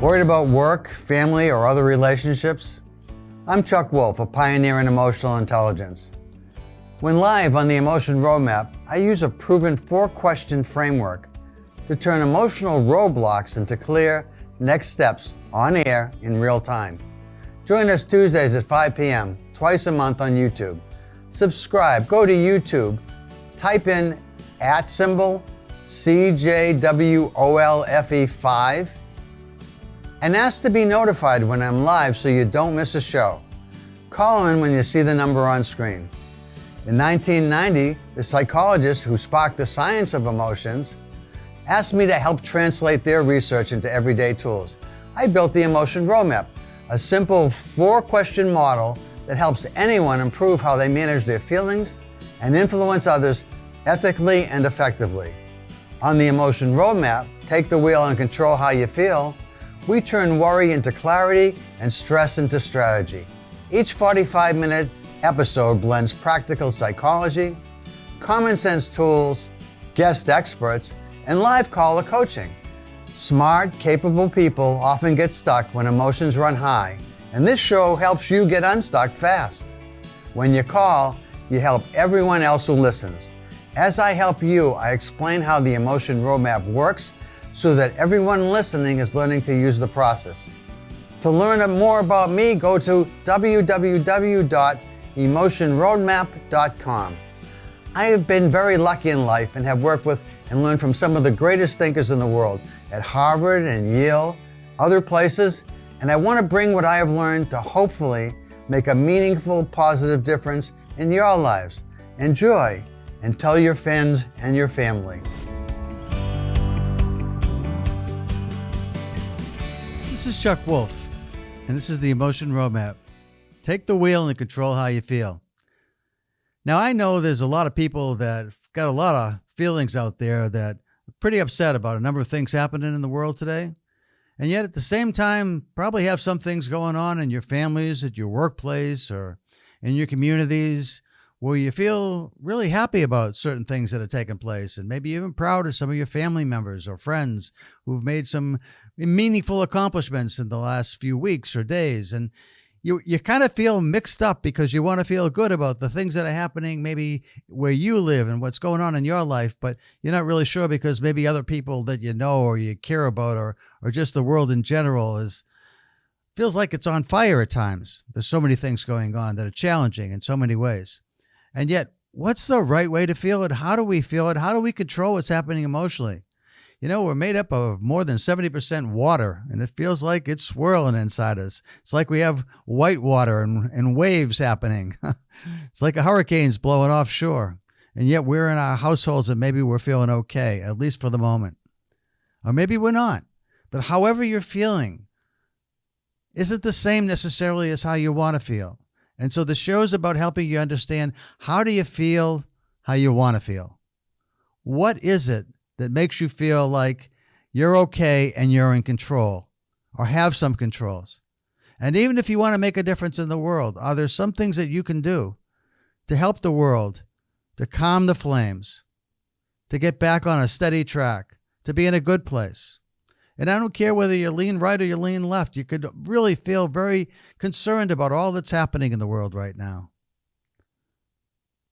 Worried about work, family, or other relationships? I'm Chuck Wolf, a pioneer in emotional intelligence. When live on the Emotion Roadmap, I use a proven 4-question framework to turn emotional roadblocks into clear next steps on air in real time. Join us Tuesdays at 5 p.m., twice a month on YouTube. Subscribe, go to YouTube, type in @CJWOLFE5, and ask to be notified when I'm live so you don't miss a show. Call in when you see the number on screen. In 1990, the psychologists who sparked the science of emotions asked me to help translate their research into everyday tools. I built the Emotion Roadmap, a simple 4-question model that helps anyone improve how they manage their feelings and influence others ethically and effectively. On the Emotion Roadmap, take the wheel and control how you feel. We turn worry into clarity and stress into strategy. Each 45-minute episode blends practical psychology, common sense tools, guest experts, and live caller coaching. Smart, capable people often get stuck when emotions run high, and this show helps you get unstuck fast. When you call, you help everyone else who listens. As I help you, I explain how the Emotion Roadmap works so that everyone listening is learning to use the process. To learn more about me, go to www.emotionroadmap.com. I have been very lucky in life and have worked with and learned from some of the greatest thinkers in the world at Harvard and Yale, other places, and I want to bring what I have learned to hopefully make a meaningful, positive difference in your lives. Enjoy and tell your friends and your family. This is Chuck Wolf, and this is the Emotion Roadmap. Take the wheel and control how you feel. Now, I know there's a lot of people that got a lot of feelings out there that are pretty upset about a number of things happening in the world today, and yet at the same time probably have some things going on in your families, at your workplace, or in your communities where you feel really happy about certain things that are taking place, and maybe even proud of some of your family members or friends who've made some meaningful accomplishments in the last few weeks or days. And you kind of feel mixed up because you want to feel good about the things that are happening maybe where you live and what's going on in your life, but you're not really sure because maybe other people that you know or you care about or just the world in general feels like it's on fire at times. There's so many things going on that are challenging in so many ways. And yet, what's the right way to feel it? How do we feel it? How do we control what's happening emotionally? You know, we're made up of more than 70% water, and it feels like it's swirling inside us. It's like we have white water and waves happening. It's like a hurricane's blowing offshore. And yet we're in our households and maybe we're feeling okay, at least for the moment. Or maybe we're not. But however you're feeling isn't the same necessarily as how you want to feel. And so the show's about helping you understand, how do you feel how you want to feel? What is it that makes you feel like you're okay and you're in control or have some controls? And even if you want to make a difference in the world, are there some things that you can do to help the world, to calm the flames, to get back on a steady track, to be in a good place? And I don't care whether you lean right or you lean left. You could really feel very concerned about all that's happening in the world right now.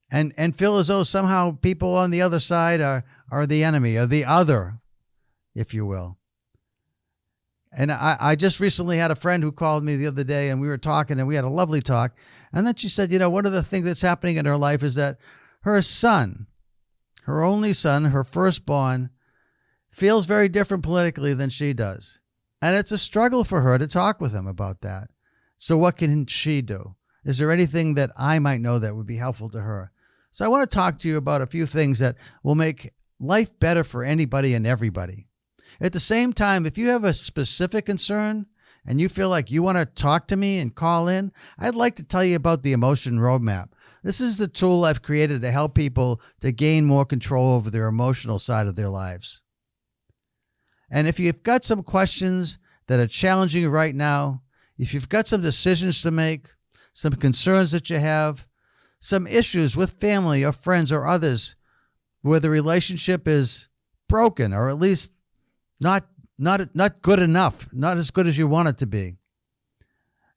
And feel as though somehow people on the other side are the enemy, or the other, if you will. And I just recently had a friend who called me the other day, and we were talking, and we had a lovely talk. And then she said, you know, one of the things that's happening in her life is that her son, her only son, her firstborn, feels very different politically than she does. And it's a struggle for her to talk with him about that. So what can she do? Is there anything that I might know that would be helpful to her? So I want to talk to you about a few things that will make life better for anybody and everybody. At the same time, if you have a specific concern and you feel like you want to talk to me and call in, I'd like to tell you about the Emotion Roadmap. This is the tool I've created to help people to gain more control over their emotional side of their lives. And if you've got some questions that are challenging you right now, if you've got some decisions to make, some concerns that you have, some issues with family or friends or others where the relationship is broken or at least not not good enough, not as good as you want it to be.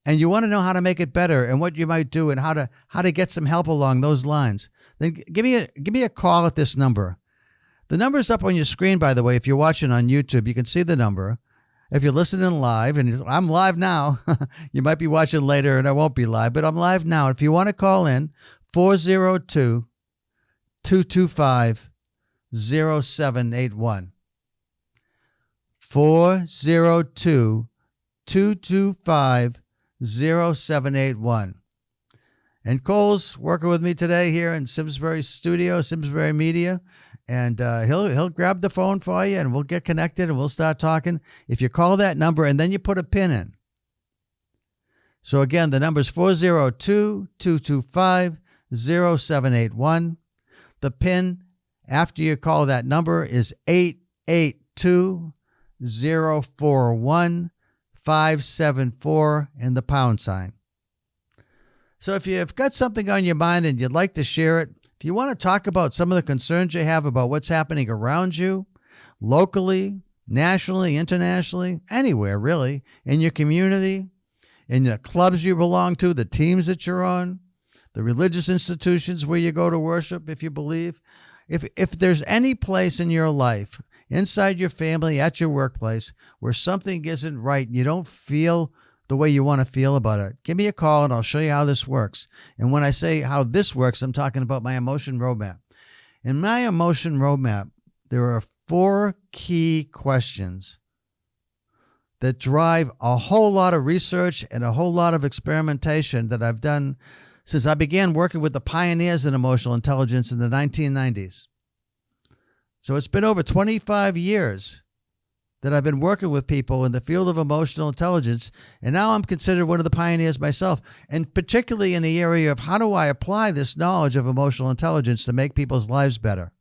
And you want to know how to make it better and what you might do and how to get some help along those lines, then give me a call at this number. The number's up on your screen, by the way. If you're watching on YouTube, you can see the number. If you're listening live, and I'm live now, you might be watching later and I won't be live, but I'm live now. If you want to call in, 402-225-0781. 402-225-0781. And Cole's working with me today here in Simsbury Studio, Simsbury Media, and he'll grab the phone for you and we'll get connected and we'll start talking. If you call that number and then you put a pin in. So again, the number is 402-225-0781. The pin after you call that number is 882-041-574 and the pound sign. So if you've got something on your mind and you'd like to share it, if you want to talk about some of the concerns you have about what's happening around you, locally, nationally, internationally, anywhere really, in your community, in the clubs you belong to, the teams that you're on, the religious institutions where you go to worship, if you believe, if there's any place in your life, inside your family, at your workplace, where something isn't right and you don't feel the way you want to feel about it, give me a call and I'll show you how this works. And when I say how this works, I'm talking about my emotion roadmap. In my emotion roadmap, there are 4 key questions that drive a whole lot of research and a whole lot of experimentation that I've done since I began working with the pioneers in emotional intelligence in the 1990s. So it's been over 25 years that I've been working with people in the field of emotional intelligence, and now I'm considered one of the pioneers myself, and particularly in the area of how do I apply this knowledge of emotional intelligence to make people's lives better.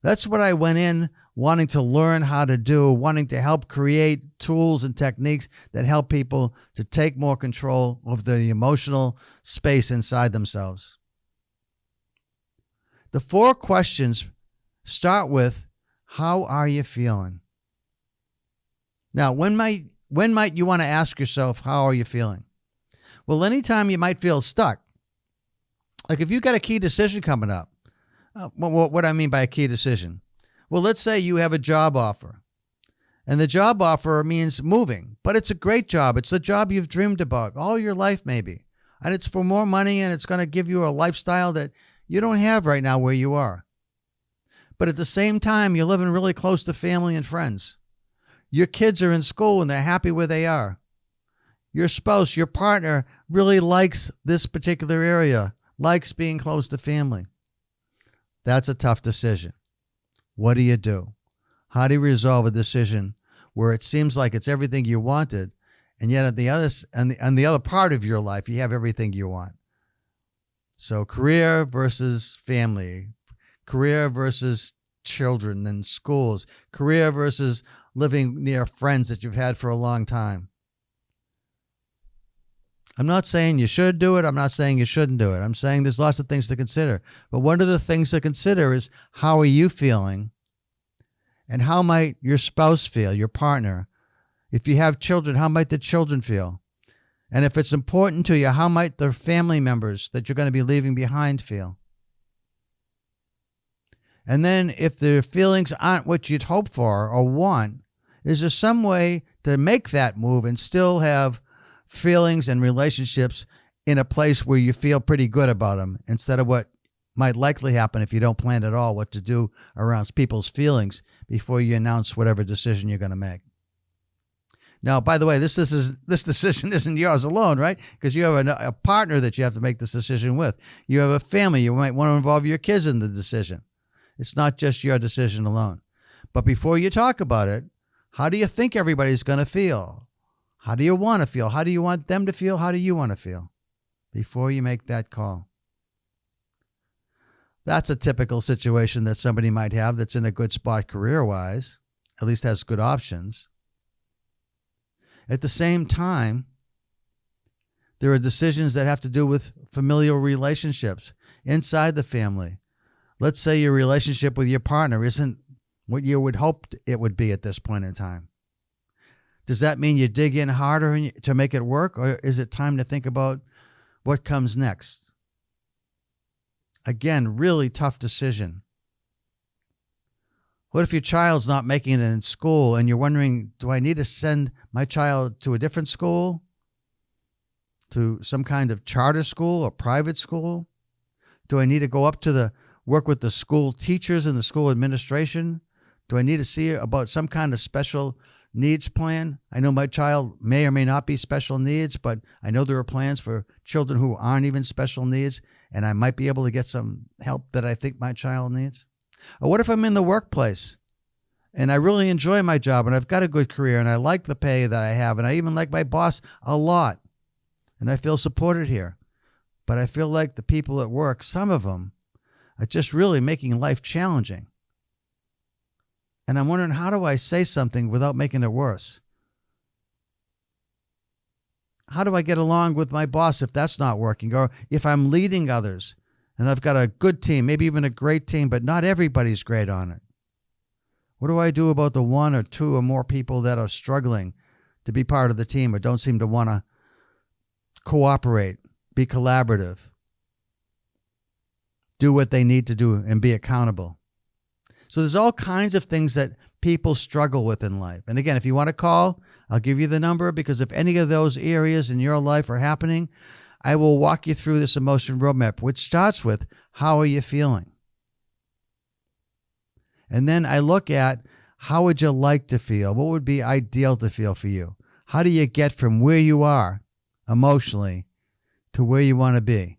That's what I went in wanting to learn how to do, wanting to help create tools and techniques that help people to take more control of the emotional space inside themselves. The 4 questions start with, how are you feeling? Now, when might you want to ask yourself, how are you feeling? Well, anytime you might feel stuck. Like if you've got a key decision coming up. What do I mean by a key decision? Well, let's say you have a job offer. And the job offer means moving. But it's a great job. It's the job you've dreamed about all your life maybe. And it's for more money and it's going to give you a lifestyle that you don't have right now where you are. But at the same time, you're living really close to family and friends. Your kids are in school and they're happy where they are. Your spouse, your partner really likes this particular area, likes being close to family. That's a tough decision. What do you do? How do you resolve a decision where it seems like it's everything you wanted, and yet on the other part of your life, you have everything you want? So career versus family, career versus children and schools, career versus living near friends that you've had for a long time. I'm not saying you should do it. I'm not saying you shouldn't do it. I'm saying there's lots of things to consider. But one of the things to consider is, how are you feeling? And how might your spouse feel, your partner? If you have children, how might the children feel? And if it's important to you, how might the family members that you're going to be leaving behind feel? And then if the feelings aren't what you'd hope for or want, is there some way to make that move and still have feelings and relationships in a place where you feel pretty good about them, instead of what might likely happen if you don't plan at all what to do around people's feelings before you announce whatever decision you're going to make? Now, by the way, this decision isn't yours alone, right? Because you have a partner that you have to make this decision with. You have a family. You might want to involve your kids in the decision. It's not just your decision alone. But before you talk about it, how do you think everybody's going to feel? How do you want to feel? How do you want them to feel? How do you want to feel before you make that call? That's a typical situation that somebody might have that's in a good spot career-wise, at least has good options. At the same time, there are decisions that have to do with familial relationships inside the family. Let's say your relationship with your partner isn't what you would hope it would be at this point in time? Does that mean you dig in harder to make it work, or is it time to think about what comes next? Again, really tough decision. What if your child's not making it in school and you're wondering, do I need to send my child to a different school? To some kind of charter school or private school? Do I need to go up to work with the school teachers and the school administration? Do I need to see about some kind of special needs plan? I know my child may or may not be special needs, but I know there are plans for children who aren't even special needs, and I might be able to get some help that I think my child needs. Or what if I'm in the workplace and I really enjoy my job and I've got a good career and I like the pay that I have and I even like my boss a lot and I feel supported here, but I feel like the people at work, some of them, are just really making life challenging. And I'm wondering, how do I say something without making it worse? How do I get along with my boss if that's not working? Or if I'm leading others and I've got a good team, maybe even a great team, but not everybody's great on it. What do I do about the one or two or more people that are struggling to be part of the team or don't seem to want to cooperate, be collaborative, do what they need to do and be accountable? So there's all kinds of things that people struggle with in life. And again, if you want to call, I'll give you the number, because if any of those areas in your life are happening, I will walk you through this emotion roadmap, which starts with, how are you feeling? And then I look at, how would you like to feel? What would be ideal to feel for you? How do you get from where you are emotionally to where you want to be?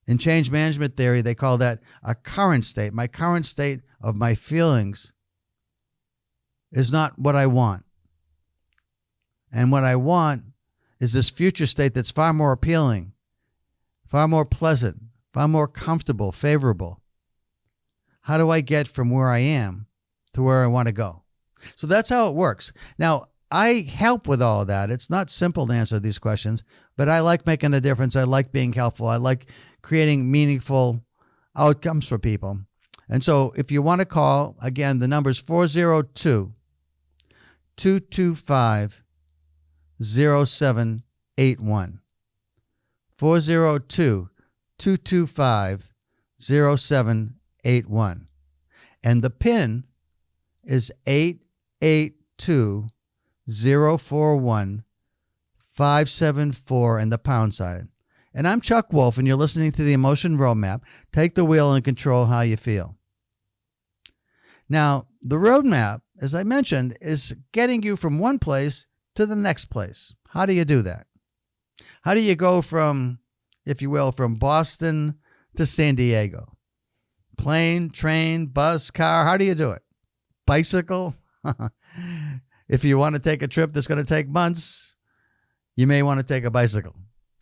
In change management theory, they call that a current state. My current state of my feelings is not what I want. And what I want is this future state that's far more appealing, far more pleasant, far more comfortable, favorable. How do I get from where I am to where I want to go? So that's how it works. Now, I help with all of that. It's not simple to answer these questions, but I like making a difference. I like being helpful. I like creating meaningful outcomes for people. And so if you want to call, again, the number is 402-225-0781. 402-225-0781. And the PIN is 882-041-574 and the pound sign. And I'm Chuck Wolf, and you're listening to the Emotion Roadmap. Take the wheel and control how you feel. Now, the roadmap, as I mentioned, is getting you from one place to the next place. How do you do that? How do you go from, if you will, from Boston to San Diego? Plane, train, bus, car, how do you do it? Bicycle? If you want to take a trip that's going to take months, you may want to take a bicycle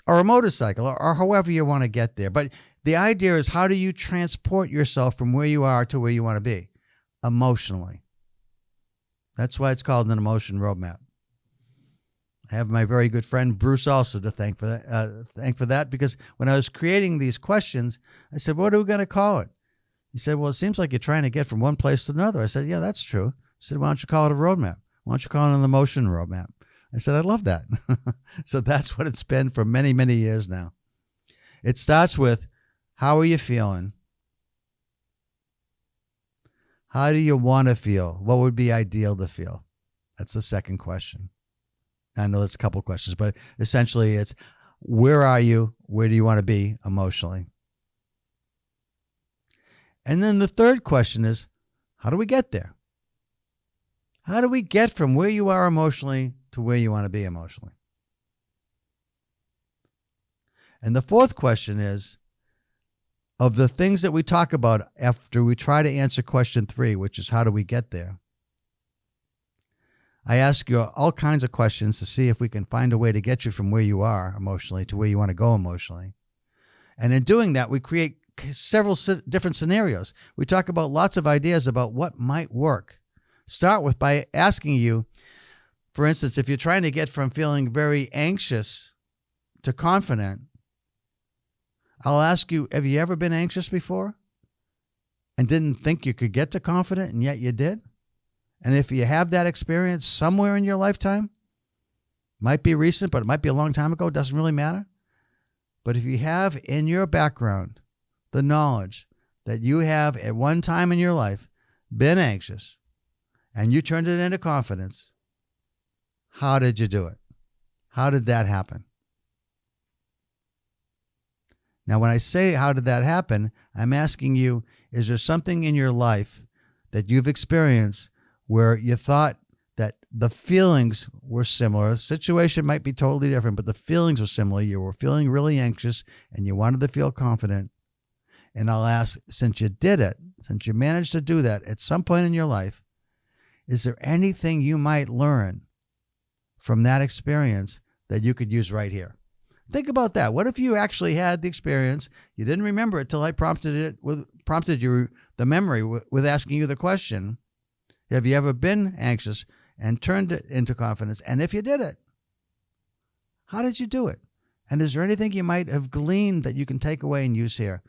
or a motorcycle or however you want to get there. But the idea is, how do you transport yourself from where you are to where you want to be? Emotionally. That's why it's called an emotion roadmap. I have my very good friend Bruce also to thank for that, because when I was creating these questions, I said, what are we going to call it? He said, well, it seems like you're trying to get from one place to another. I said, yeah, that's true. He said, why don't you call it a roadmap? Why don't you call it an emotion roadmap? I said, I love that. So that's what it's been for many, many years now. It starts with, how are you feeling? How do you want to feel? What would be ideal to feel? That's the second question. I know there's a couple questions, but essentially it's, where are you? Where do you want to be emotionally? And then the third question is, how do we get there? How do we get from where you are emotionally to where you want to be emotionally? And the fourth question is, of the things that we talk about after we try to answer question 3, which is, how do we get there? I ask you all kinds of questions to see if we can find a way to get you from where you are emotionally to where you want to go emotionally. And in doing that, we create several different scenarios. We talk about lots of ideas about what might work. Start with by asking you, for instance, if you're trying to get from feeling very anxious to confident, I'll ask you, have you ever been anxious before? and didn't think you could get to confident, and yet you did? And if you have that experience somewhere in your lifetime, might be recent, but it might be a long time ago, it doesn't really matter. But if you have in your background the knowledge that you have at one time in your life been anxious and you turned it into confidence, how did you do it? How did that happen? Now, when I say how did that happen, I'm asking you, is there something in your life that you've experienced where you thought that the feelings were similar? The situation might be totally different, but the feelings were similar. You were feeling really anxious and you wanted to feel confident. And I'll ask, since you did it, since you managed to do that at some point in your life, is there anything you might learn from that experience that you could use right here? Think about that. What if you actually had the experience, you didn't remember it till I prompted you the memory with asking you the question, have you ever been anxious and turned it into confidence? And if you did it, how did you do it? And is there anything you might have gleaned that you can take away and use here?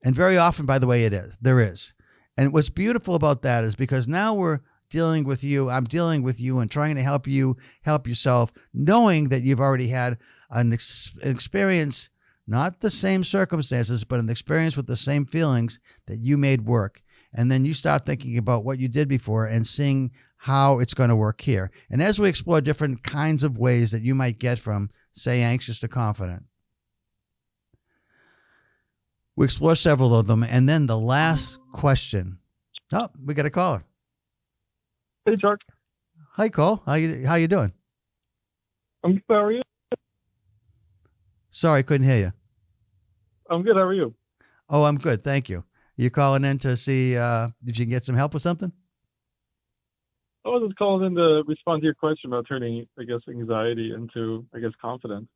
And very often, by the way, there is. And what's beautiful about that is because now we're dealing with you, I'm dealing with you and trying to help you help yourself, knowing that you've already had an experience, not the same circumstances, but an experience with the same feelings that you made work. And then you start thinking about what you did before and seeing how it's going to work here. And as we explore different kinds of ways that you might get from, say, anxious to confident, we explore several of them. And then the last question. Oh, we got a caller. Hey, Chuck. Hi, Cole. How you doing? I'm good. How are you? Sorry, I couldn't hear you. I'm good. How are you? Oh, I'm good. Thank you. You calling in to see if you can get some help with something? I was just calling in to respond to your question about turning, I guess, anxiety into, I guess, confidence.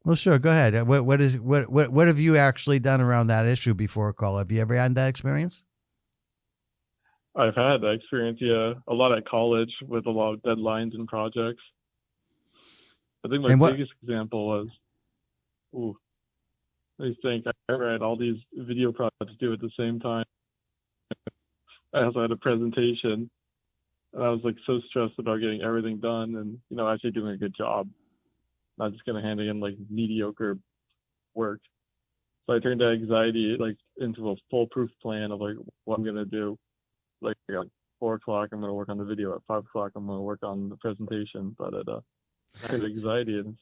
Well, sure. Go ahead. What have you actually done around that issue before, Cole? Have you ever had that experience? I've had that experience, yeah, a lot at college with a lot of deadlines and projects. I think my biggest example was, I think I had all these video projects to do at the same time. I also had a presentation, and I was like so stressed about getting everything done and, actually doing a good job, not just kind of handing in like mediocre work. So I turned that anxiety like into a foolproof plan of like what I'm going to do. Like at 4 o'clock, I'm going to work on the video. At 5 o'clock, I'm going to work on the presentation. But I had anxiety. And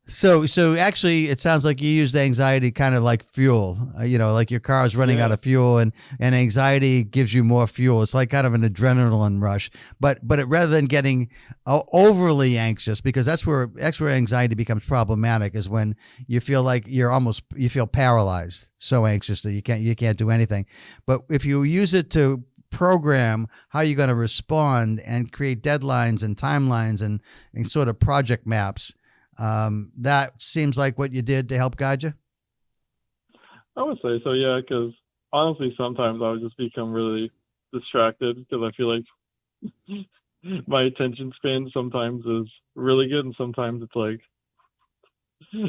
So actually, it sounds like you used anxiety kind of like fuel. Like your car is running out of fuel, and anxiety gives you more fuel. It's like kind of an adrenaline rush. But rather than getting overly anxious, because that's where anxiety becomes problematic, is when you feel like you feel paralyzed, so anxious that you can't do anything. But if you use it to program how you're going to respond and create deadlines and timelines and sort of project maps. That seems like what you did to help guide you? I would say so, yeah, because honestly, sometimes I would just become really distracted because I feel like my attention span sometimes is really good and sometimes it's like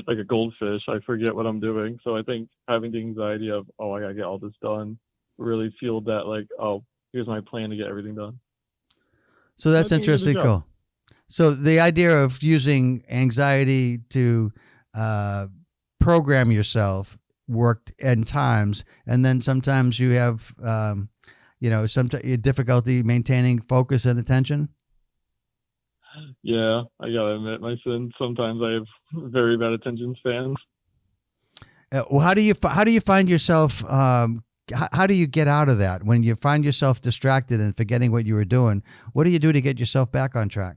a goldfish. I forget what I'm doing. So I think having the anxiety of, I got to get all this done really fueled that like, here's my plan to get everything done. So that's interesting. Cool. So the idea of using anxiety to program yourself worked in times, and then sometimes you have, some difficulty maintaining focus and attention. Yeah, I gotta admit, my sin. Sometimes I have very bad attention spans. Well, how do you find yourself? How do you get out of that when you find yourself distracted and forgetting what you were doing? What do you do to get yourself back on track?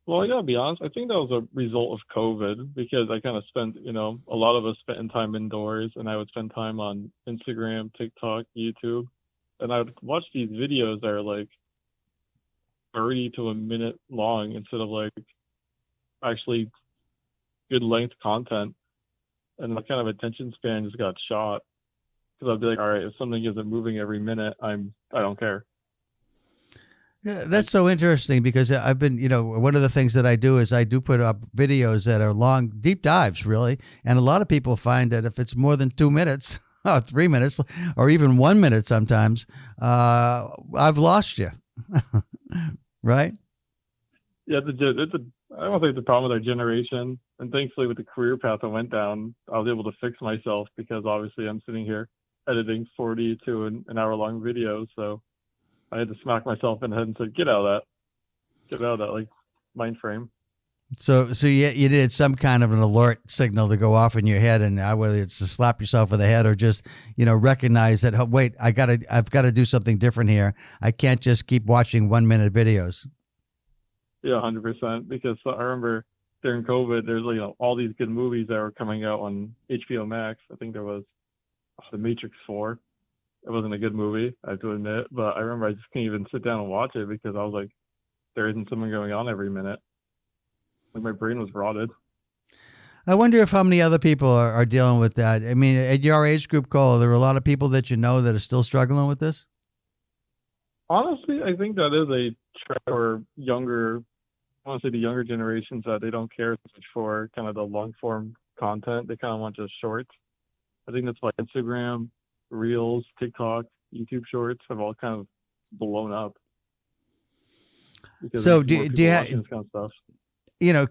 Well, I gotta be honest. I think that was a result of COVID because I kind of spent, a lot of us spent time indoors, and I would spend time on Instagram, TikTok, YouTube, and I would watch these videos that are like 30 to a minute long instead of like actually good length content, and my kind of attention span just got shot because I'd be like, all right, if something isn't moving every minute, I don't care. Yeah, that's so interesting because I've been, one of the things that I do is I do put up videos that are long, deep dives, really. And a lot of people find that if it's more than 2 minutes, 3 minutes or even 1 minute sometimes, I've lost you. Right? Yeah, I don't think it's a problem with our generation. And thankfully, with the career path I went down, I was able to fix myself because obviously I'm sitting here editing 40 to an hour long videos. So I had to smack myself in the head and said, get out of that like mind frame. So you did some kind of an alert signal to go off in your head, and whether it's to slap yourself in the head or just, recognize that, oh, wait, I've got to do something different here. I can't just keep watching 1 minute videos. Yeah, 100%. Because I remember during COVID, there's all these good movies that were coming out on HBO Max. I think there was The Matrix 4. It wasn't a good movie, I have to admit, but I remember I just couldn't even sit down and watch it because I was like, there isn't something going on every minute. Like my brain was rotted. I wonder if how many other people are dealing with that. I mean, at your age group, Cole, there are a lot of people that that are still struggling with this? Honestly, I think that is a trend for younger, I want to say the younger generations, that they don't care so much for kind of the long form content. They kind of want just shorts. I think that's why Instagram, Reels, TikTok, YouTube Shorts have all kind of blown up. So do you have this kind of stuff?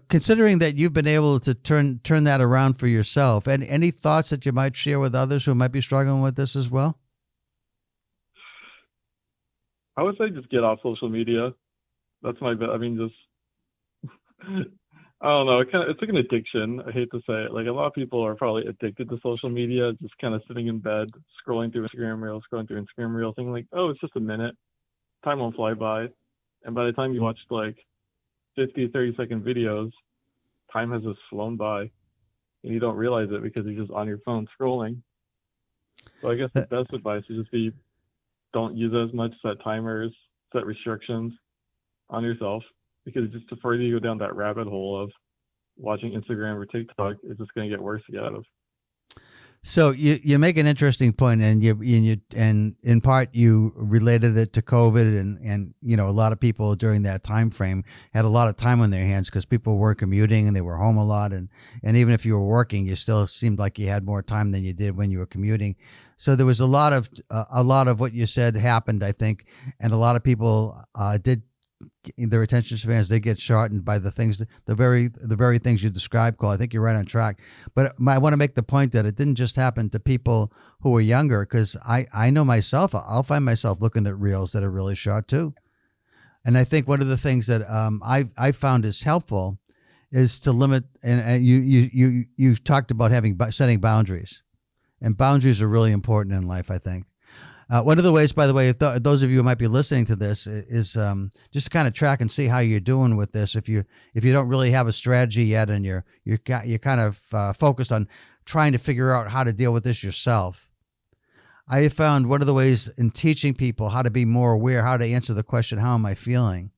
Considering that you've been able to turn that around for yourself, and any thoughts that you might share with others who might be struggling with this as well? I would say just get off social media. That's my bet. I mean, just I don't know. It's like an addiction. I hate to say it. Like a lot of people are probably addicted to social media, just kind of sitting in bed, scrolling through Instagram Reels, thinking like, oh, it's just a minute. Time won't fly by. And by the time you watch like 50, 30-second videos, time has just flown by and you don't realize it because you're just on your phone scrolling. So I guess the best advice would just don't use as much, set timers, set restrictions on yourself, because just the further you go down that rabbit hole of watching Instagram or TikTok, it's just going to get worse to get out of. So you make an interesting point, and and in part you related it to COVID, and a lot of people during that time frame had a lot of time on their hands because people were commuting and they were home a lot, and even if you were working, you still seemed like you had more time than you did when you were commuting. So there was a lot of what you said happened, I think, and a lot of people did. Their attention spans, they get shortened by the very things you described, Cole. I think you're right on track. But I want to make the point that it didn't just happen to people who were younger, because I know myself, I'll find myself looking at reels that are really short too. And I think one of the things that I found is helpful is to limit, and you talked about setting boundaries, and boundaries are really important in life, I think. One of the ways, by the way, if those of you who might be listening to this, is just kind of track and see how you're doing with this. If you don't really have a strategy yet, and you're kind of focused on trying to figure out how to deal with this yourself, I have found one of the ways in teaching people how to be more aware, how to answer the question, "How am I feeling?"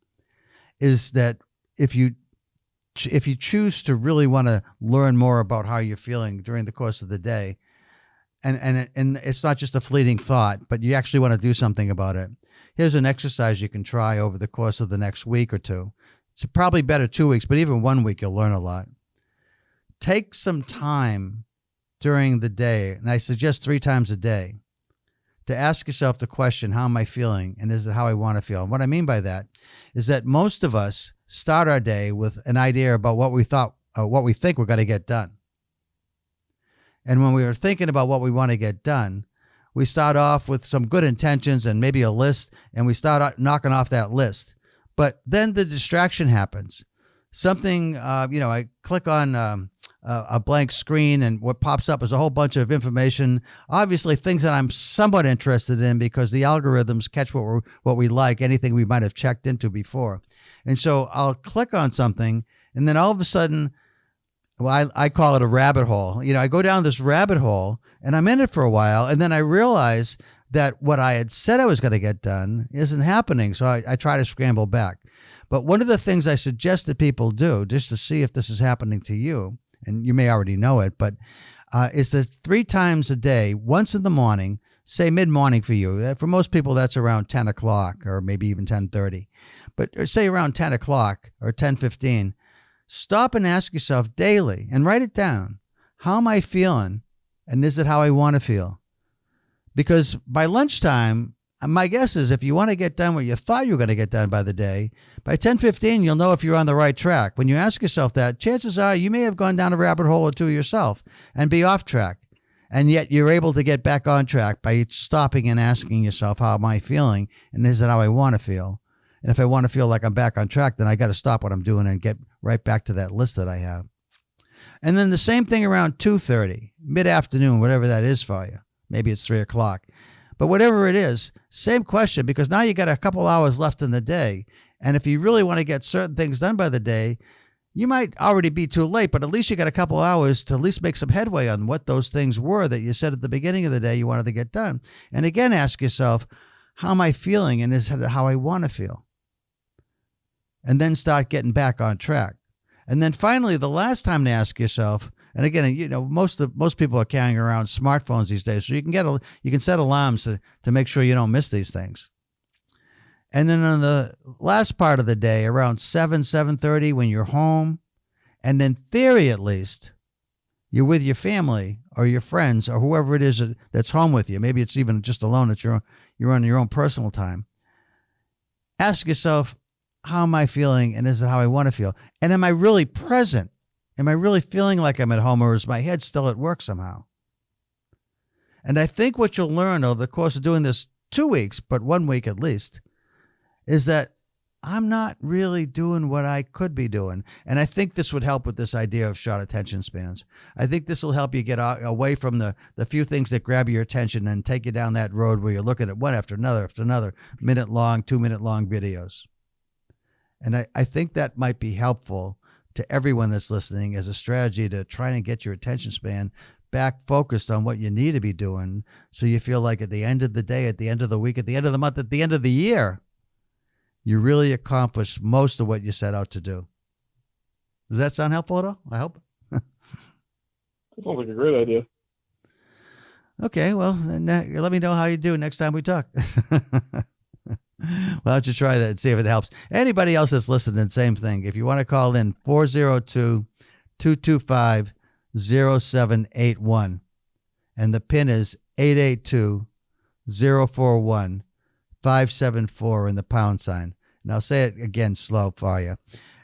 is that if you choose to really want to learn more about how you're feeling during the course of the day. And it's not just a fleeting thought, but you actually want to do something about it. Here's an exercise you can try over the course of the next week or two. It's probably better 2 weeks, but even 1 week, you'll learn a lot. Take some time during the day, and I suggest 3 times a day, to ask yourself the question, how am I feeling? And is it how I want to feel? And what I mean by that is that most of us start our day with an idea about what we think we're going to get done. And when we are thinking about what we want to get done, we start off with some good intentions and maybe a list, and we start knocking off that list. But then the distraction happens. Something, I click on a blank screen, and what pops up is a whole bunch of information, obviously things that I'm somewhat interested in because the algorithms catch what we like, anything we might have checked into before. And so I'll click on something, and then all of a sudden, well, I call it a rabbit hole. I go down this rabbit hole and I'm in it for a while. And then I realize that what I had said I was going to get done isn't happening. So I try to scramble back. But one of the things I suggest that people do, just to see if this is happening to you, and you may already know it, but is that 3 times a day, once in the morning, say mid-morning for you. For most people, that's around 10 o'clock or maybe even 10:30. But say around 10 o'clock or 10:15, stop and ask yourself daily and write it down. How am I feeling? And is it how I want to feel? Because by lunchtime, my guess is if you want to get done what you thought you were going to get done by the day, by 10:15, you'll know if you're on the right track. When you ask yourself that, chances are you may have gone down a rabbit hole or two yourself and be off track. And yet you're able to get back on track by stopping and asking yourself, how am I feeling? And is it how I want to feel? And if I want to feel like I'm back on track, then I got to stop what I'm doing and get right back to that list that I have. And then the same thing around 2:30, mid-afternoon, whatever that is for you. Maybe it's 3 o'clock. But whatever it is, same question, because now you got a couple hours left in the day. And if you really want to get certain things done by the day, you might already be too late, but at least you got a couple hours to at least make some headway on what those things were that you said at the beginning of the day you wanted to get done. And again, ask yourself, how am I feeling? And is it how I want to feel? And then start getting back on track. And then finally, the last time to ask yourself, and again, you know, most people are carrying around smartphones these days, so you can set alarms to make sure you don't miss these things. And then on the last part of the day, around 7:30, when you're home, and in theory at least, you're with your family or your friends or whoever it is that's home with you. Maybe it's even just alone that you're on your own personal time. Ask yourself, how am I feeling, and is it how I want to feel? And am I really present? Am I really feeling like I'm at home, or is my head still at work somehow? And I think what you'll learn over the course of doing this 2 weeks, but 1 week at least, is that I'm not really doing what I could be doing. And I think this would help with this idea of short attention spans. I think this will help you get away from the few things that grab your attention and take you down that road where you're looking at one after another, minute-long, 2-minute-long videos. And I think that might be helpful to everyone that's listening as a strategy to try and get your attention span back focused on what you need to be doing, so you feel like at the end of the day, at the end of the week, at the end of the month, at the end of the year, you really accomplished most of what you set out to do. Does that sound helpful at all? I hope. That sounds like a great idea. Okay, well, let me know how you do next time we talk. Why don't you try that and see if it helps? Anybody else that's listening, same thing. If you want to call in, 402-225-0781. And the PIN is 882-041-574 in the pound sign. And I'll say it again slow for you.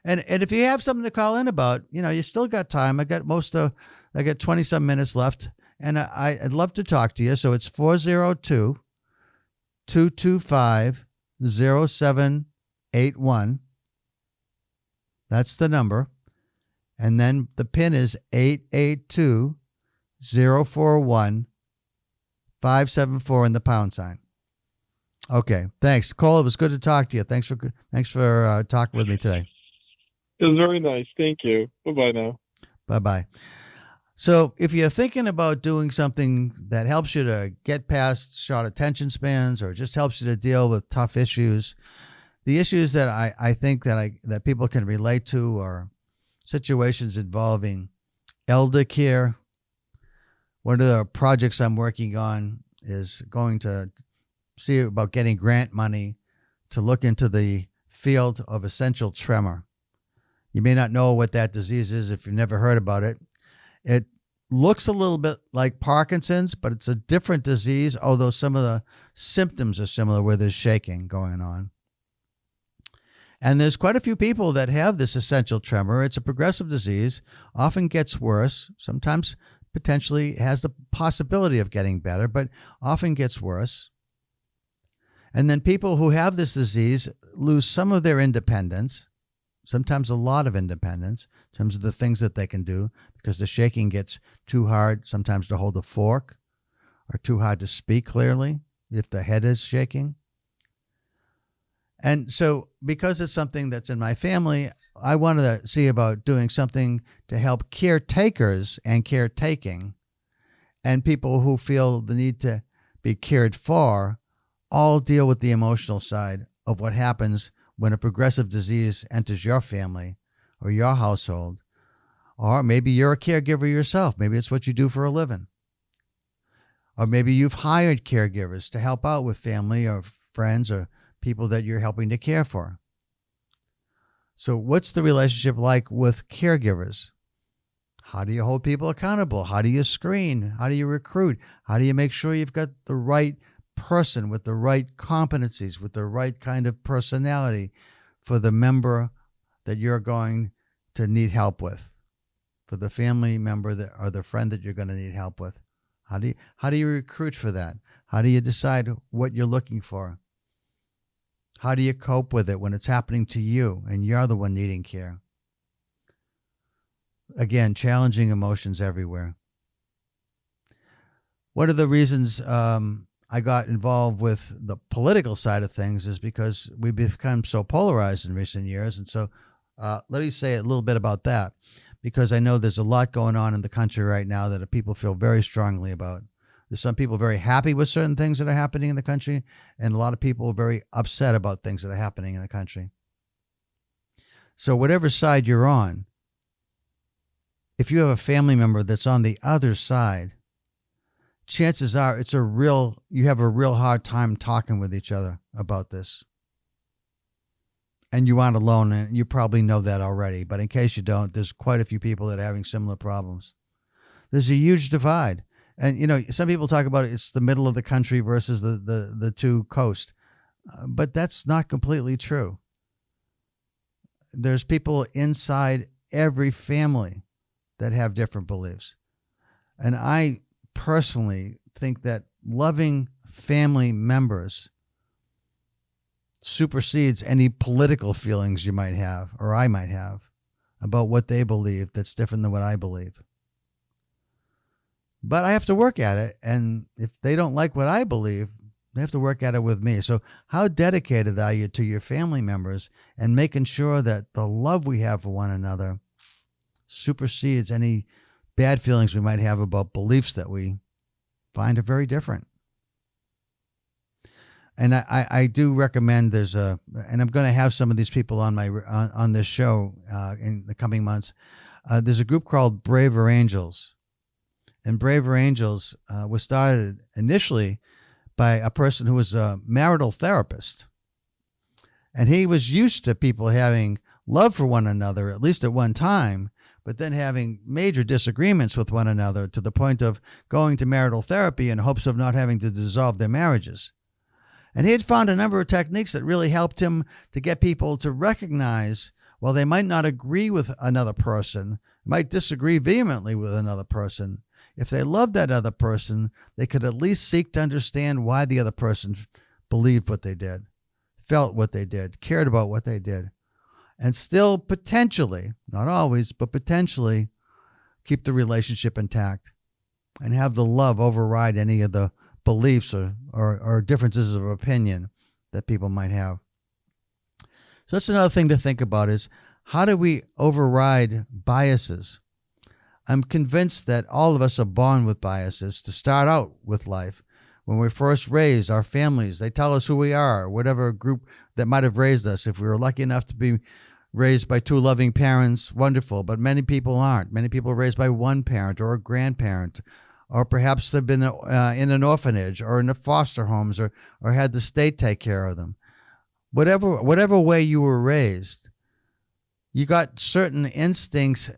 And if you have something to call in about, you still got time. I got 20-some minutes left. And I'd love to talk to you. So it's 402-225-0781. That's the number. And then the PIN is 882-041-574 in the pound sign. Okay. Thanks, Cole. It was good to talk to you. Thanks for talking with me today. It was very nice. Thank you. Bye-bye now. Bye-bye. So if you're thinking about doing something that helps you to get past short attention spans or just helps you to deal with tough issues, the issues that I think that people can relate to are situations involving elder care. One of the projects I'm working on is going to see about getting grant money to look into the field of essential tremor. You may not know what that disease is if you've never heard about it. It looks a little bit like Parkinson's, but it's a different disease, although some of the symptoms are similar, where there's shaking going on. And there's quite a few people that have this essential tremor. It's a progressive disease, often gets worse, sometimes potentially has the possibility of getting better, but often gets worse. And then people who have this disease lose some of their independence, sometimes a lot of independence in terms of the things that they can do, because the shaking gets too hard sometimes to hold a fork, or too hard to speak clearly if the head is shaking. And so because it's something that's in my family, I wanted to see about doing something to help caretakers and caretaking and people who feel the need to be cared for all deal with the emotional side of what happens when a progressive disease enters your family or your household. Or maybe you're a caregiver yourself. Maybe it's what you do for a living. Or maybe you've hired caregivers to help out with family or friends or people that you're helping to care for. So what's the relationship like with caregivers? How do you hold people accountable? How do you screen? How do you recruit? How do you make sure you've got the right person with the right competencies, with the right kind of personality for the member that you're going to need help with, for the family member that or the friend that you're going to need help with? How do you recruit for that? How do you decide what you're looking for? How do you cope with it when it's happening to you and you're the one needing care? Again, challenging emotions everywhere. One of the reasons I got involved with the political side of things is because we've become so polarized in recent years. And so let me say a little bit about that, because I know there's a lot going on in the country right now that people feel very strongly about. There's some people very happy with certain things that are happening in the country, and a lot of people are very upset about things that are happening in the country. So whatever side you're on, if you have a family member that's on the other side, chances are you have a real hard time talking with each other about this. And you aren't alone, and you probably know that already. But in case you don't, there's quite a few people that are having similar problems. There's a huge divide. And, some people talk about it's the middle of the country versus the two coasts. But that's not completely true. There's people inside every family that have different beliefs. And I personally think that loving family members supersedes any political feelings you might have or I might have about what they believe that's different than what I believe. But I have to work at it. And if they don't like what I believe, they have to work at it with me. So how dedicated are you to your family members and making sure that the love we have for one another supersedes any bad feelings we might have about beliefs that we find are very different? And I do recommend and I'm going to have some of these people on this show in the coming months. There's a group called Braver Angels. And Braver Angels was started initially by a person who was a marital therapist. And he was used to people having love for one another, at least at one time, but then having major disagreements with one another to the point of going to marital therapy in hopes of not having to dissolve their marriages. And he had found a number of techniques that really helped him to get people to recognize, while they might not agree with another person, might disagree vehemently with another person, if they loved that other person, they could at least seek to understand why the other person believed what they did, felt what they did, cared about what they did, and still potentially, not always, but potentially keep the relationship intact and have the love override any of the beliefs or differences of opinion that people might have. So that's another thing to think about, is how do we override biases? I'm convinced that all of us are born with biases to start out with life. When we're first raised, our families, they tell us who we are, whatever group that might have raised us. If we were lucky enough to be raised by two loving parents, wonderful, but many people aren't. Many people are raised by one parent or a grandparent, or perhaps they've been in an orphanage or in the foster homes or had the state take care of them. Whatever way you were raised, you got certain instincts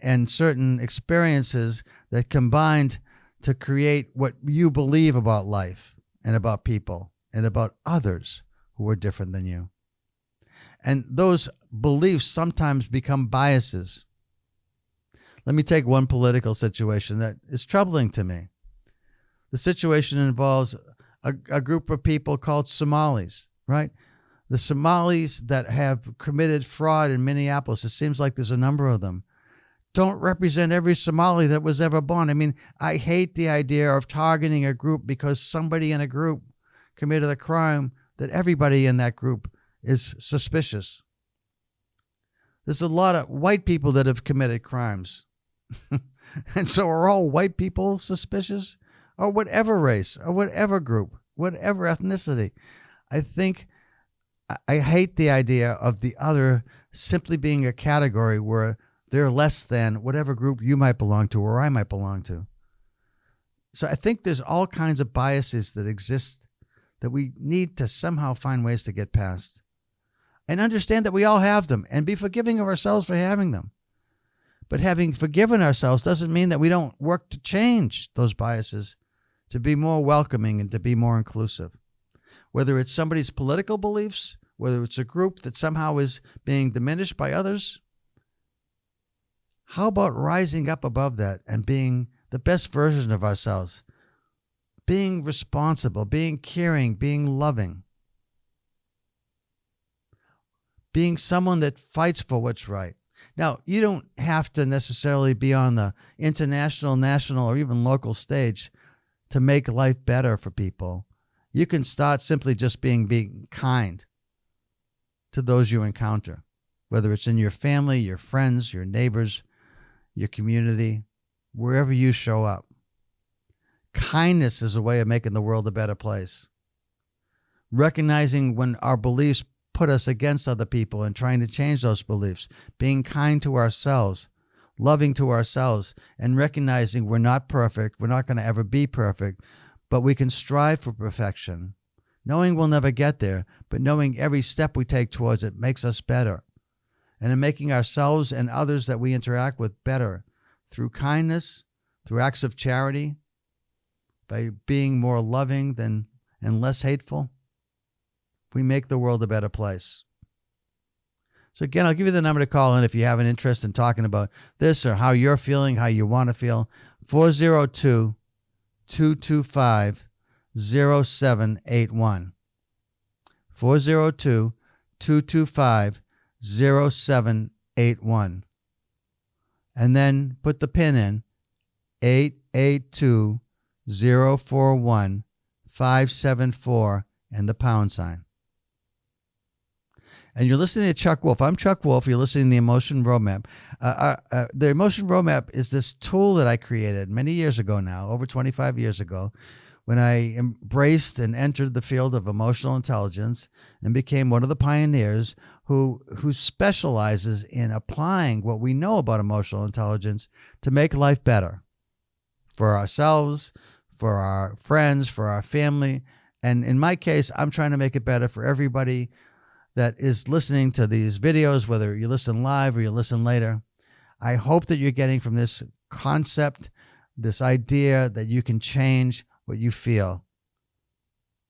and certain experiences that combined to create what you believe about life and about people and about others who are different than you. And those beliefs sometimes become biases. Let me take one political situation that is troubling to me. The situation involves a group of people called Somalis, right? The Somalis that have committed fraud in Minneapolis, it seems like there's a number of them, don't represent every Somali that was ever born. I mean, I hate the idea of targeting a group because somebody in a group committed a crime that everybody in that group is suspicious. There's a lot of white people that have committed crimes. And so are all white people suspicious? Or whatever race, or whatever group, whatever ethnicity. I hate the idea of the other simply being a category where they're less than whatever group you might belong to or I might belong to. So I think there's all kinds of biases that exist that we need to somehow find ways to get past and understand that we all have them and be forgiving of ourselves for having them. But having forgiven ourselves doesn't mean that we don't work to change those biases, to be more welcoming and to be more inclusive. Whether it's somebody's political beliefs, whether it's a group that somehow is being diminished by others, how about rising up above that and being the best version of ourselves? Being responsible, being caring, being loving. Being someone that fights for what's right. Now, you don't have to necessarily be on the international, national, or even local stage to make life better for people. You can start simply just being kind to those you encounter, whether it's in your family, your friends, your neighbors, your community, wherever you show up. Kindness is a way of making the world a better place. Recognizing when our beliefs put us against other people and trying to change those beliefs, being kind to ourselves, loving to ourselves, and recognizing we're not perfect, we're not going to ever be perfect, but we can strive for perfection. Knowing we'll never get there, but knowing every step we take towards it makes us better. And in making ourselves and others that we interact with better through kindness, through acts of charity, by being more loving and less hateful, we make the world a better place. So again, I'll give you the number to call in if you have an interest in talking about this or how you're feeling, how you want to feel. 402-225-0781. 402-225-0781. And then put the pin in 882-041-574 and the pound sign. And you're listening to Chuck Wolf. I'm Chuck Wolf. You're listening to the Emotion Roadmap. The Emotion Roadmap is this tool that I created many years ago now, over 25 years ago, when I embraced and entered the field of emotional intelligence and became one of the pioneers who specializes in applying what we know about emotional intelligence to make life better for ourselves, for our friends, for our family. And in my case, I'm trying to make it better for everybody that is listening to these videos, whether you listen live or you listen later. I hope that you're getting from this concept, this idea that you can change what you feel,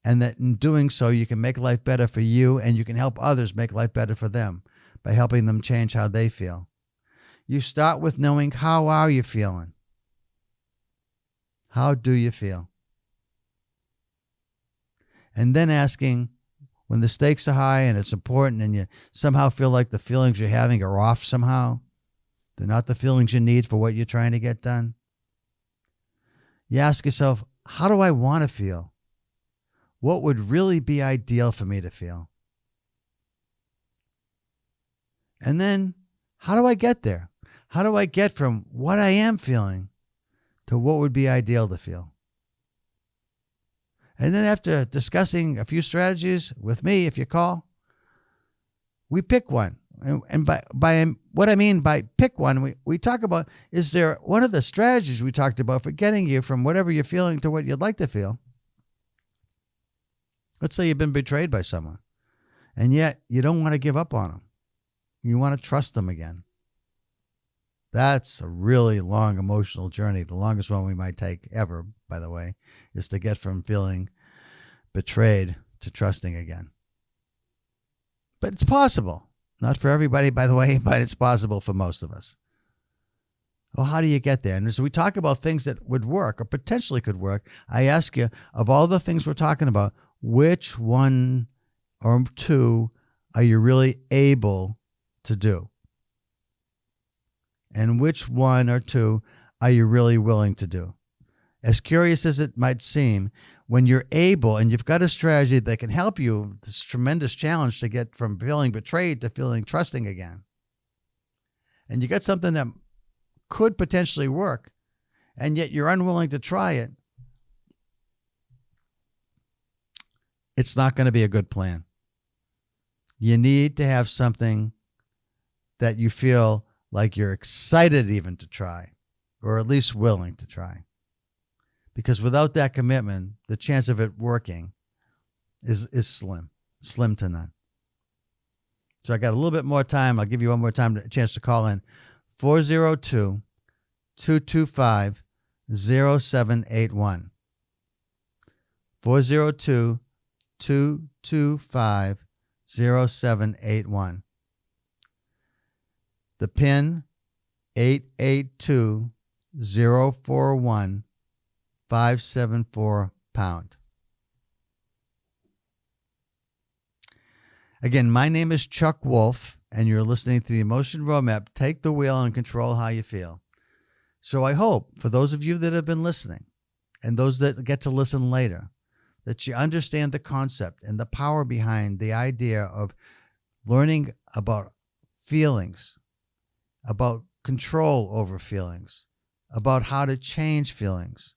and that in doing so, you can make life better for you and you can help others make life better for them by helping them change how they feel. You start with knowing, how are you feeling? How do you feel? And then asking, when the stakes are high and it's important and you somehow feel like the feelings you're having are off somehow, they're not the feelings you need for what you're trying to get done, you ask yourself, how do I want to feel? What would really be ideal for me to feel? And then, how do I get there? How do I get from what I am feeling to what would be ideal to feel? And then after discussing a few strategies with me, if you call, we pick one. And by what I mean by pick one, we talk about, is there one of the strategies we talked about for getting you from whatever you're feeling to what you'd like to feel? Let's say you've been betrayed by someone, and yet you don't want to give up on them. You want to trust them again. That's a really long emotional journey. The longest one we might take ever, by the way, is to get from feeling betrayed to trusting again. But it's possible. Not for everybody, by the way, but it's possible for most of us. Well, how do you get there? And as we talk about things that would work or potentially could work, I ask you, of all the things we're talking about, which one or two are you really able to do? And which one or two are you really willing to do? As curious as it might seem, when you're able and you've got a strategy that can help you, this tremendous challenge to get from feeling betrayed to feeling trusting again, and you got something that could potentially work, and yet you're unwilling to try it, it's not going to be a good plan. You need to have something that you feel like you're excited even to try, or at least willing to try. Because without that commitment, the chance of it working is slim to none. So I got a little bit more time. I'll give you one more time, a chance to call in. 402-225-0781. 402-225-0781. The PIN 882-041-574#. Again, my name is Chuck Wolf, and you're listening to the Emotion Roadmap. Take the wheel and control how you feel. So I hope, for those of you that have been listening and those that get to listen later, that you understand the concept and the power behind the idea of learning about feelings, about control over feelings, about how to change feelings,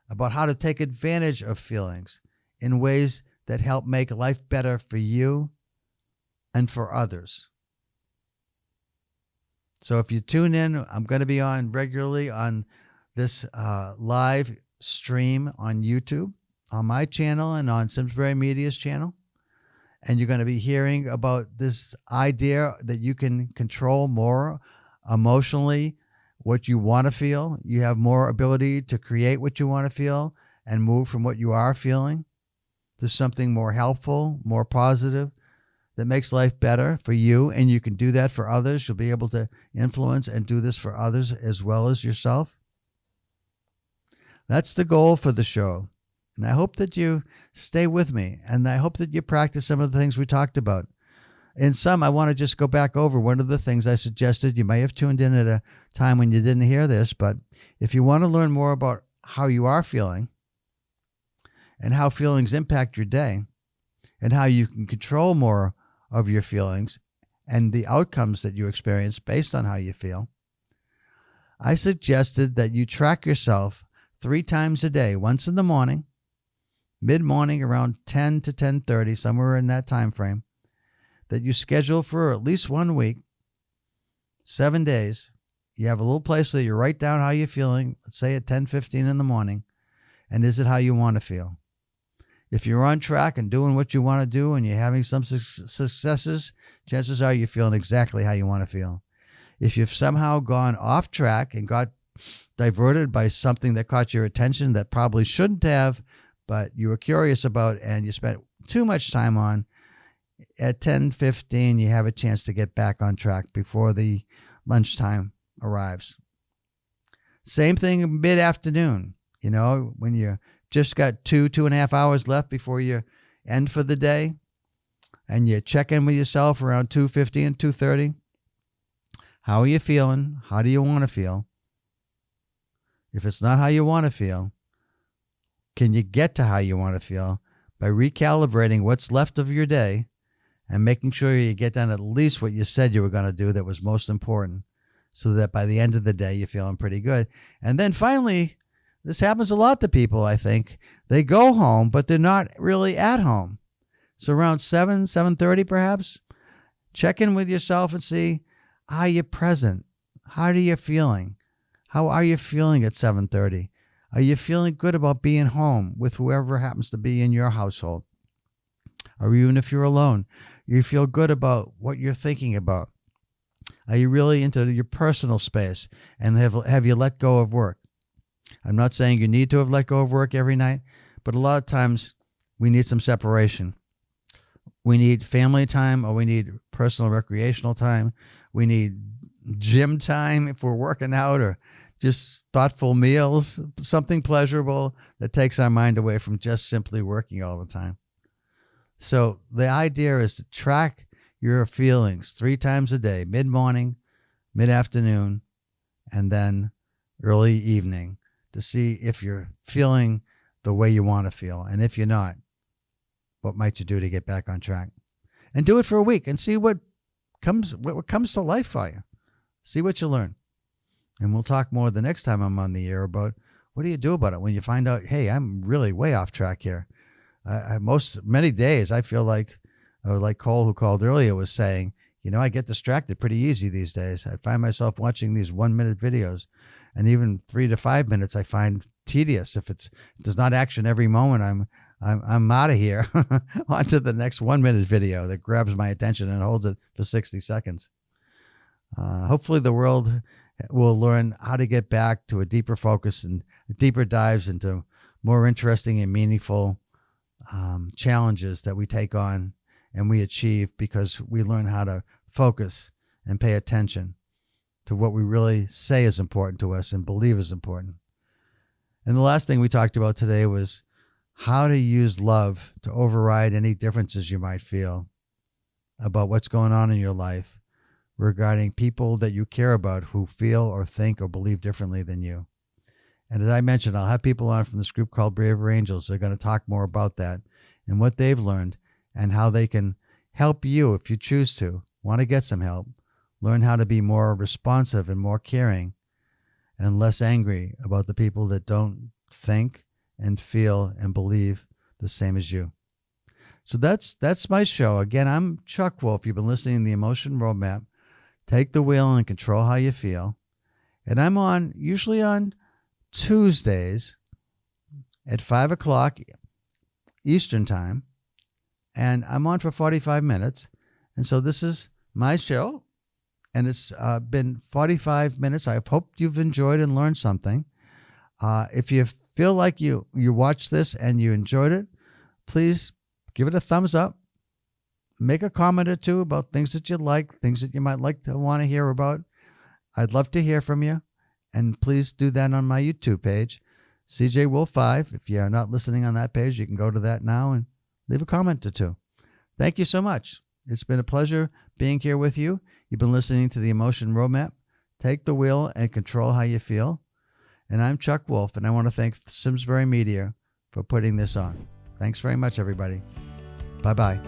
about how to take advantage of feelings in ways that help make life better for you and for others. So if you tune in, I'm going to be on regularly on this live stream on YouTube, on my channel, and on Simsbury Media's channel. And you're going to be hearing about this idea that you can control more emotionally what you want to feel. You have more ability to create what you want to feel and move from what you are feeling to something more helpful, more positive, that makes life better for you. And you can do that for others. You'll be able to influence and do this for others as well as yourself. That's the goal for the show. And I hope that you stay with me. And I hope that you practice some of the things we talked about. In some, I want to just go back over one of the things I suggested. You may have tuned in at a time when you didn't hear this, but if you want to learn more about how you are feeling and how feelings impact your day and how you can control more of your feelings and the outcomes that you experience based on how you feel, I suggested that you track yourself 3 times a day, once in the morning, mid-morning around 10 to 10:30, somewhere in that time frame, that you schedule for at least 1 week, 7 days. You have a little place where you write down how you're feeling, let's say at 10:15 in the morning, and is it how you want to feel? If you're on track and doing what you want to do and you're having some successes, chances are you're feeling exactly how you want to feel. If you've somehow gone off track and got diverted by something that caught your attention that probably shouldn't have, but you were curious about and you spent too much time on, at 10:15 you have a chance to get back on track before the lunchtime arrives. Same thing mid-afternoon, when you just got 2.5 hours left before you end for the day, and you check in with yourself around 2:50 and 2:30. How are you feeling? How do you want to feel? If it's not how you want to feel, can you get to how you want to feel by recalibrating what's left of your day and making sure you get done at least what you said you were going to do that was most important, so that by the end of the day you're feeling pretty good. And then finally, this happens a lot to people, I think. They go home, but they're not really at home. So around 7:30 perhaps, check in with yourself and see, are you present? How are you feeling? How are you feeling at 7:30? Are you feeling good about being home with whoever happens to be in your household? Or even if you're alone, you feel good about what you're thinking about? Are you really into your personal space? And have you let go of work? I'm not saying you need to have let go of work every night, but a lot of times we need some separation. We need family time, or we need personal recreational time. We need gym time if we're working out, or just thoughtful meals, something pleasurable that takes our mind away from just simply working all the time. So the idea is to track your feelings 3 times a day, mid-morning, mid-afternoon, and then early evening, to see if you're feeling the way you want to feel. And if you're not, what might you do to get back on track? And do it for a week and see what comes to life for you. See what you learn. And we'll talk more the next time I'm on the air about what do you do about it when you find out, hey, I'm really way off track here. Many days I feel like Cole, who called earlier, was saying, I get distracted pretty easy these days. I find myself watching these 1-minute videos, and even 3 to 5 minutes I find tedious. If there's not action every moment, I'm out of here on to the next 1-minute video that grabs my attention and holds it for 60 seconds. Hopefully the world will learn how to get back to a deeper focus and deeper dives into more interesting and meaningful challenges that we take on and we achieve because we learn how to focus and pay attention to what we really say is important to us and believe is important. And the last thing we talked about today was how to use love to override any differences you might feel about what's going on in your life regarding people that you care about who feel or think or believe differently than you. And as I mentioned, I'll have people on from this group called Braver Angels. They're going to talk more about that and what they've learned and how they can help you if you choose to, want to get some help, learn how to be more responsive and more caring and less angry about the people that don't think and feel and believe the same as you. So that's my show. Again, I'm Chuck Wolf. You've been listening to the Emotion Roadmap. Take the wheel and control how you feel. And I'm usually on Tuesdays at 5 o'clock Eastern time. And I'm on for 45 minutes. And so this is my show. And it's been 45 minutes. I hope you've enjoyed and learned something. If you feel like you watched this and you enjoyed it, please give it a thumbs up. Make a comment or two about things that you like, things that you might like to want to hear about. I'd love to hear from you. And please do that on my YouTube page, CJ Wolf 5. If you are not listening on that page, you can go to that now and leave a comment or two. Thank you so much. It's been a pleasure being here with you. You've been listening to the Emotion Roadmap. Take the wheel and control how you feel. And I'm Chuck Wolf, and I want to thank Simsbury Media for putting this on. Thanks very much, everybody. Bye-bye.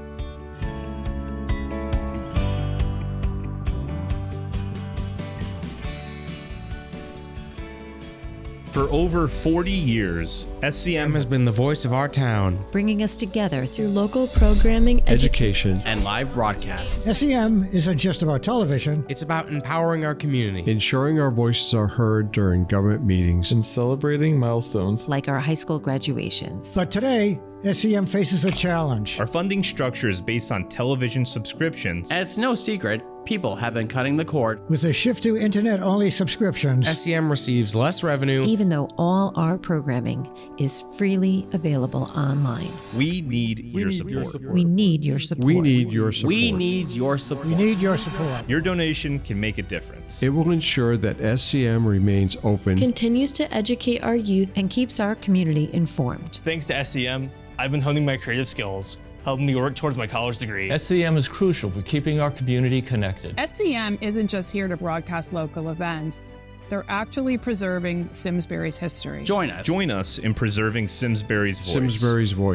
For over 40 years, SCM has been the voice of our town, bringing us together through local programming, education, and live broadcasts. SCM isn't just about television. It's about empowering our community, ensuring our voices are heard during government meetings, and celebrating milestones like our high school graduations. But today, SCM faces a challenge. Our funding structure is based on television subscriptions. And it's no secret, people have been cutting the cord. With a shift to internet-only subscriptions, SCM receives less revenue, even though all our programming is freely available online. We need your support. We need your support. We need your support. We need your support. We need your support. Your donation can make a difference. It will ensure that SCM remains open, continues to educate our youth, and keeps our community informed. Thanks to SCM, I've been honing my creative skills, helping me work towards my college degree. SCM is crucial for keeping our community connected. SCM isn't just here to broadcast local events. They're actually preserving Simsbury's history. Join us in preserving Simsbury's voice. Simsbury's voice.